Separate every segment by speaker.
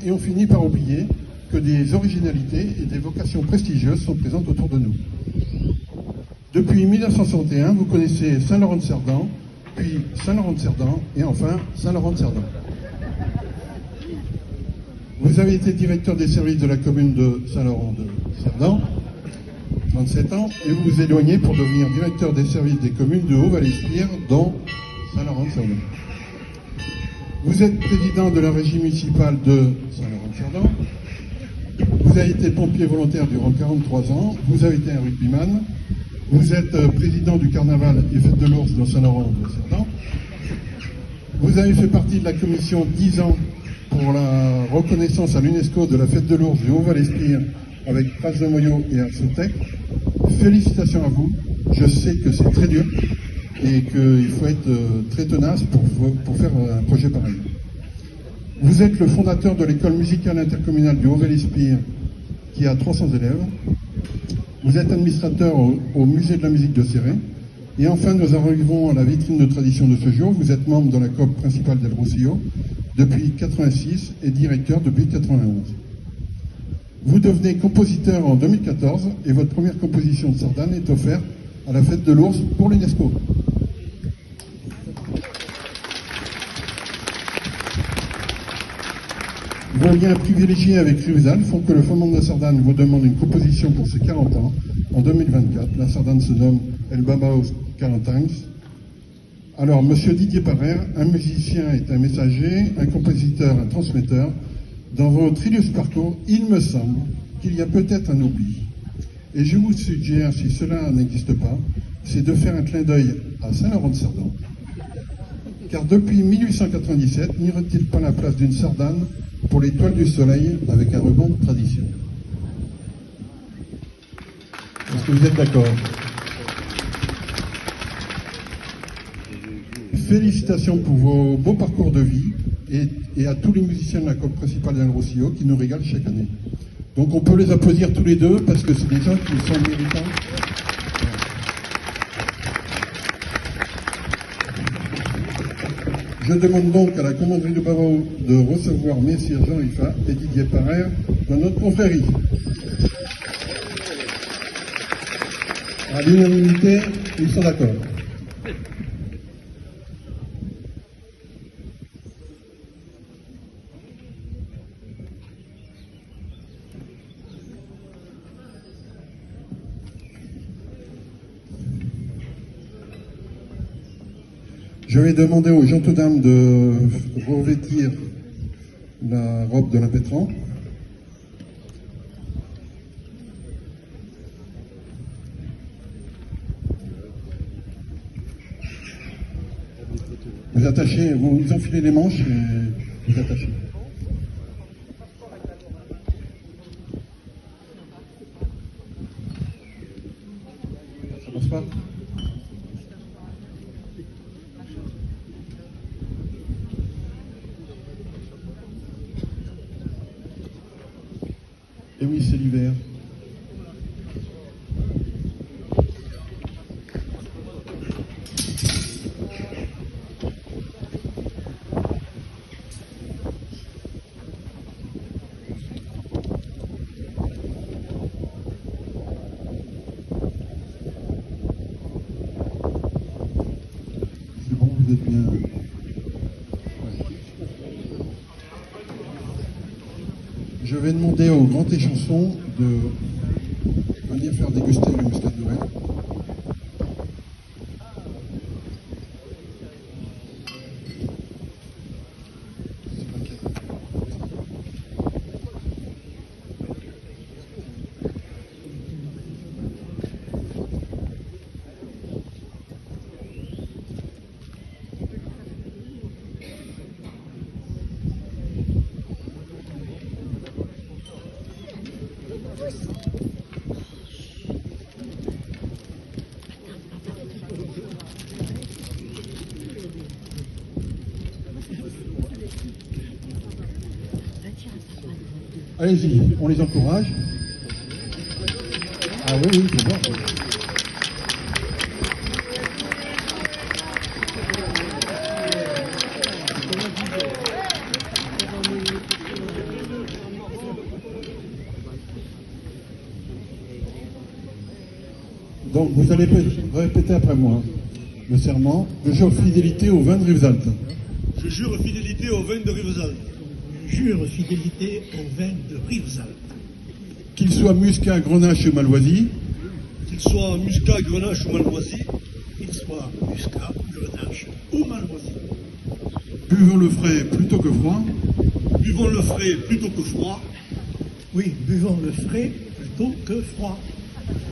Speaker 1: et on finit par oublier que des originalités et des vocations prestigieuses sont présentes autour de nous. Depuis 1961, vous connaissez Saint-Laurent-de-Cerdan, puis Saint-Laurent-de-Cerdan et enfin Saint-Laurent-de-Cerdan. Vous avez été directeur des services de la commune de Saint-Laurent-de-Cerdan, 37 ans, et vous vous éloignez pour devenir directeur des services des communes de Haut-Val-Espire, dont Saint-Laurent-de-Cerdan. Vous êtes président de la régie municipale de Saint-Laurent-de-Cerdan. Vous avez été pompier volontaire durant 43 ans. Vous avez été un rugbyman. Vous êtes président du carnaval et fête de l'ours dans Saint-Laurent-de-Cerdan. Vous avez fait partie de la commission 10 ans pour la reconnaissance à l'UNESCO de la fête de l'ours du Haut-Val-Espire avec Pras de Moyo et Arsotec. Félicitations à vous. Je sais que c'est très dur et qu'il faut être très tenace pour faire un projet pareil. Vous êtes le fondateur de l'école musicale intercommunale du Haut-Val-Espire qui a 300 élèves. Vous êtes administrateur au musée de la musique de Céret. Et enfin, nous arrivons à la vitrine de tradition de ce jour. Vous êtes membre de la COP principale d'El Rocío depuis 86 et directeur depuis 91. Vous devenez compositeur en 2014 et votre première composition de sardane est offerte à la fête de l'ours pour l'UNESCO. Vos liens privilégiés avec Rivesaltes font que le Fondement de la Sardane vous demande une composition pour ses 40 ans en 2024. La Sardane se nomme El Babaos 40 ans. Alors, monsieur Didier Parère, un musicien est un messager, un compositeur, un transmetteur. Dans votre illustre parcours, il me semble qu'il y a peut-être un oubli. Et je vous suggère, si cela n'existe pas, c'est de faire un clin d'œil à Saint-Laurent-de-Cerdan. Car depuis 1897, n'y aurait-il pas la place d'une sardane pour l'étoile du soleil avec un ruban de tradition? Est-ce que vous êtes d'accord? Félicitations pour vos beaux parcours de vie et à tous les musiciens de la COP principale d'El Rocío qui nous régalent chaque année. Donc on peut les applaudir tous les deux parce que c'est des gens qui sont méritants. Je demande donc à la commanderie de Bavaro de recevoir messieurs Jean Rifa et Didier Parère dans notre confrérie. À l'unanimité, ils sont d'accord. Je vais demander aux gentilshommes de revêtir la robe de l'impétrant. Vous attachez, vous enfilez les manches et vous attachez. Ça passe pas ? Et oui, c'est l'hiver. C'est bon, vous êtes bien. Je vais demander au grand échanson de venir faire déguster le muscat de Noël. Allez-y, on les encourage. Ah oui, oui, c'est bon. Donc vous allez répéter après moi le serment. Je jure fidélité au vin de Rivesaltes.
Speaker 2: Je jure fidélité au vin de Rivesaltes.
Speaker 3: Je jure fidélité au vin de Rivesaltes.
Speaker 1: Qu'il soit muscat, grenache ou malvoisie.
Speaker 2: Qu'il soit muscat, grenache ou malvoisie.
Speaker 3: Qu'il soit muscat, grenache ou malvoisie.
Speaker 1: Buvons le frais plutôt que froid.
Speaker 2: Buvons le frais plutôt que froid.
Speaker 3: Oui, buvons le frais plutôt que froid.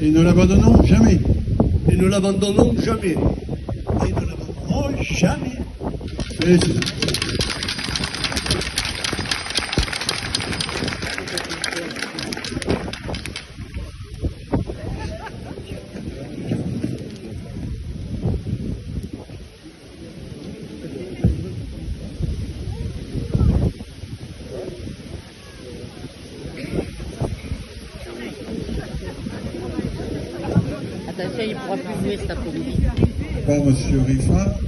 Speaker 1: Et ne l'abandonnons jamais.
Speaker 2: Et ne l'abandonnons jamais.
Speaker 3: Et ne l'abandonnons jamais.
Speaker 1: Félicitations.
Speaker 4: Attention, il ne pourra plus jouer cet après-midi.
Speaker 1: Bon, monsieur Rifa,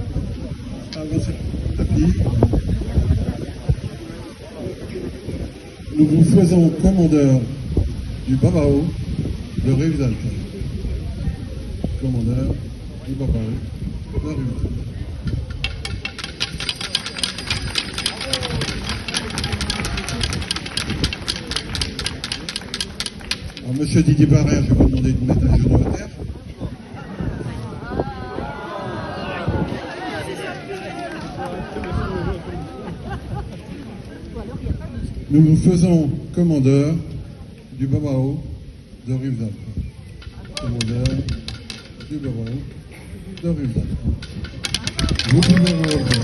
Speaker 1: avancez le tapis. Nous vous faisons commandeur du Babao de Rivesaltes. Commandeur du Babao de Rivesaltes. Alors, monsieur Didier Barrère, je vais vous demander de mettre un genou à terre. Nous vous faisons commandeur du Babao de Rivesaltes. Commandeur du Babao de Rivesaltes. Vous pouvez vous relever.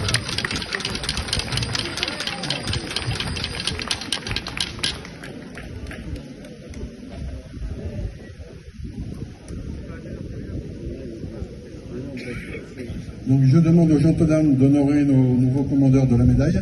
Speaker 1: Donc je demande aux gentilshommes d'honorer nos nouveaux commandeurs de la médaille.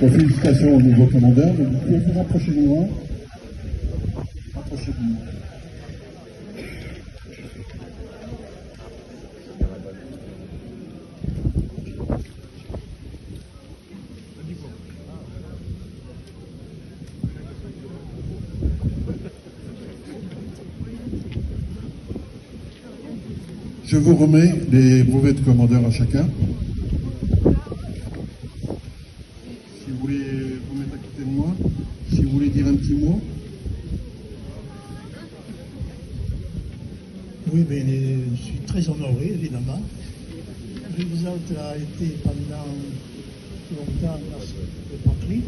Speaker 1: Donc, félicitations au nouveau commandeur. Donc, vous pouvez vous rapprocher de moi. Rapprochez de moi. Je vous remets les brevets de commandeur à chacun. Si vous voulez vous mettre à côté de moi, si vous voulez dire un petit mot.
Speaker 3: Oui, mais je suis très honoré, évidemment. Rivesaltes a été pendant longtemps la patrie.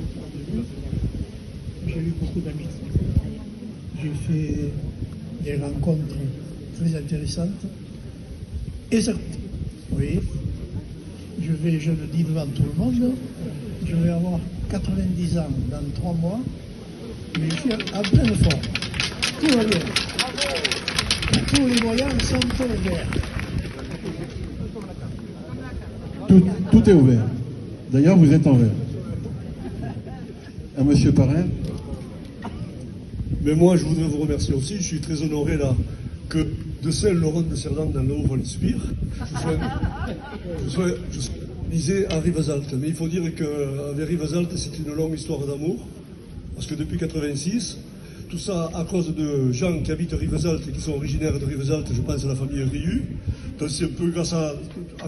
Speaker 3: J'ai eu beaucoup d'amis. J'ai fait des rencontres très intéressantes. Et ça, oui, je le dis devant tout le monde, je vais avoir 90 ans dans 3 mois, mais je suis en pleine forme. Tout va bien. Tous les moyens sont ouverts.
Speaker 1: Tout est ouvert. D'ailleurs, vous êtes en vert. À monsieur Parrain.
Speaker 2: Mais moi, je voudrais vous remercier aussi. Je suis très honoré là que de Saint-Laurent de Cerdan dans le Haut-Val-Spire, je sois lisé à Rivesaltes. Mais il faut dire qu'avec Rivesaltes, c'est une longue histoire d'amour. Parce que depuis 86, tout ça à cause de gens qui habitent Rivesaltes et qui sont originaires de Rivesaltes, je pense à la famille Riu. Donc c'est un peu grâce à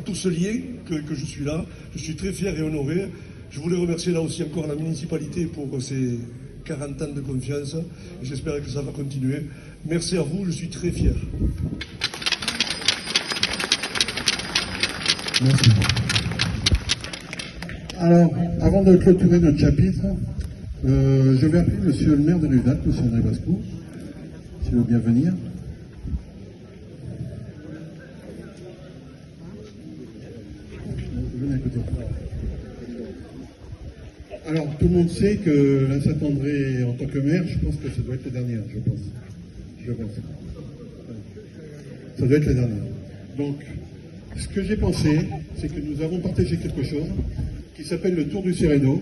Speaker 2: tout ce lien que je suis là. Je suis très fier et honoré. Je voulais remercier là aussi encore la municipalité pour ces 40 ans de confiance. Et j'espère que ça va continuer. Merci à vous, je suis très fier.
Speaker 1: Merci. Alors, avant de clôturer notre chapitre, je vais appeler monsieur le maire de Rivesaltes, monsieur André Bascou, s'il veut bien venir. Venez à côté. Alors, tout le monde sait que la Saint-André, en tant que maire, je pense que ça doit être la dernière, je pense. Ça doit être la dernière. Donc, ce que j'ai pensé, c'est que nous avons partagé quelque chose qui s'appelle le Tour du Séréno.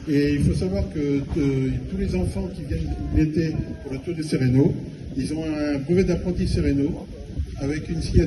Speaker 1: Et il faut savoir que tous les enfants qui viennent l'été pour le Tour du Séréno, ils ont un brevet d'apprenti Séréno avec une signature.